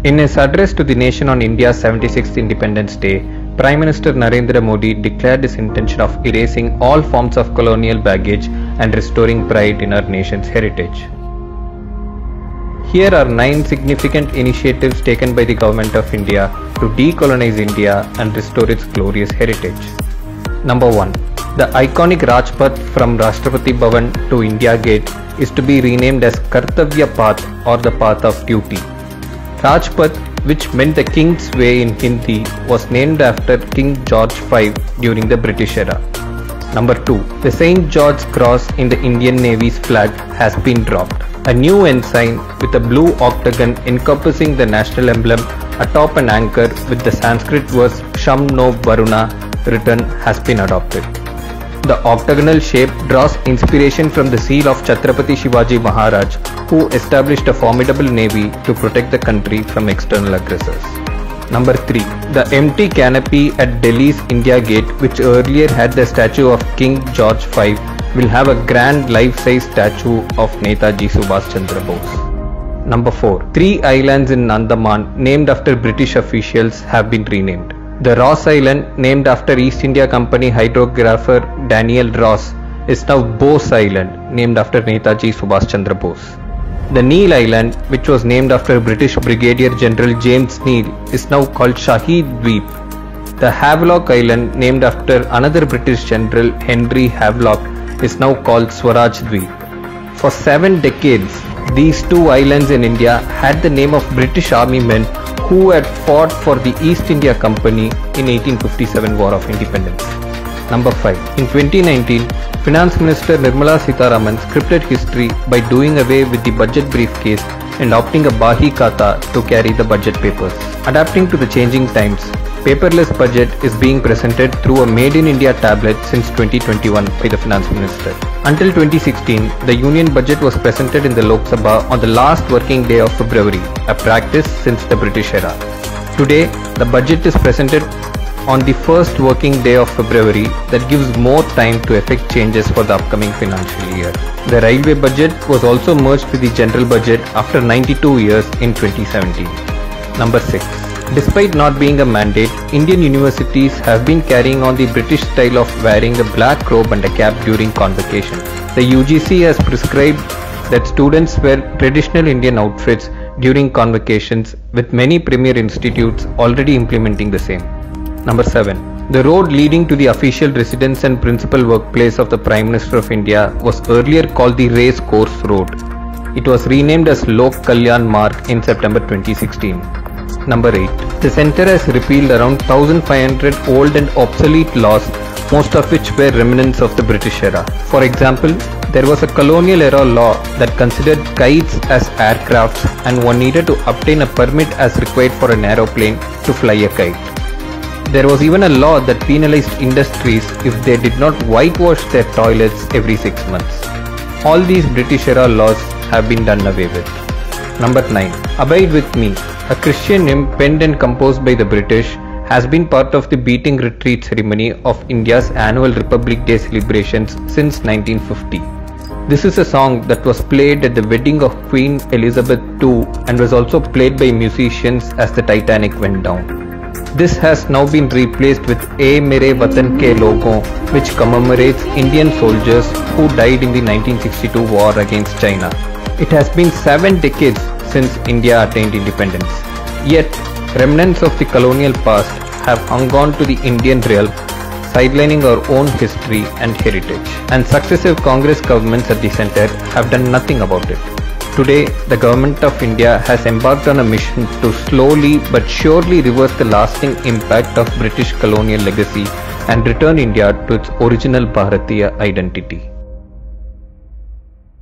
In his address to the nation on India's 76th Independence Day, Prime Minister Narendra Modi declared his intention of erasing all forms of colonial baggage and restoring pride in our nation's heritage. Here are 9 significant initiatives taken by the Government of India to decolonize India and restore its glorious heritage. Number 1. The iconic Rajpath from Rashtrapati Bhavan to India Gate is to be renamed as Kartavya Path or the Path of Duty. Rajpath, which meant the King's Way in Hindi, was named after King George V during the British era. Number 2. The St. George's Cross in the Indian Navy's flag has been dropped. A new ensign with a blue octagon encompassing the national emblem atop an anchor with the Sanskrit verse Sham No Varuna written has been adopted. The octagonal shape draws inspiration from the seal of Chhatrapati Shivaji Maharaj, who established a formidable navy to protect the country from external aggressors. Number 3. The empty canopy at Delhi's India Gate, which earlier had the statue of King George V, will have a grand life-size statue of Netaji Subhash Chandra Bose. Number 4. 3 islands in Andaman named after British officials have been renamed. The Ross Island, named after East India Company hydrographer Daniel Ross, is now Bose Island, named after Netaji Subhash Chandra Bose. The Neil Island, which was named after British Brigadier General James Neil, is now called Shahid Dweep. The Havelock Island, named after another British general, Henry Havelock, is now called Swaraj Dweep. For 7 decades, these 2 islands in India had the name of British army men who had fought for the East India Company in 1857 War of Independence. Number 5. In 2019, Finance Minister Nirmala Sitharaman scripted history by doing away with the budget briefcase and opting a Bahi Khata to carry the budget papers. Adapting to the changing times, paperless budget is being presented through a Made in India tablet since 2021 by the Finance Minister. Until 2016, the Union Budget was presented in the Lok Sabha on the last working day of February, a practice since the British era. Today, the budget is presented on the first working day of February, that gives more time to effect changes for the upcoming financial year. The railway budget was also merged with the general budget after 92 years in 2017. Number 6. Despite not being a mandate, Indian universities have been carrying on the British style of wearing a black robe and a cap during convocation. The UGC has prescribed that students wear traditional Indian outfits during convocations, with many premier institutes already implementing the same. Number 7. The road leading to the official residence and principal workplace of the Prime Minister of India was earlier called the Race Course Road. It was renamed as Lok Kalyan Marg in September 2016. Number 8. The centre has repealed around 1500 old and obsolete laws, most of which were remnants of the British era. For example, there was a colonial era law that considered kites as aircrafts, and one needed to obtain a permit as required for an aeroplane to fly a kite. There was even a law that penalized industries if they did not whitewash their toilets every 6 months. All these British era laws have been done away with. Number 9. Abide With Me, a Christian hymn penned and composed by the British, has been part of the beating retreat ceremony of India's annual Republic Day celebrations since 1950. This is a song that was played at the wedding of Queen Elizabeth II and was also played by musicians as the Titanic went down. This has now been replaced with "Ae Mere Watan Ke Logon", which commemorates Indian soldiers who died in the 1962 war against China. It has been 7 decades since India attained independence. Yet, remnants of the colonial past have hung on to the Indian realm, sidelining our own history and heritage. And successive Congress governments at the centre have done nothing about it. Today, the Government of India has embarked on a mission to slowly but surely reverse the lasting impact of British colonial legacy and return India to its original Bharatiya identity.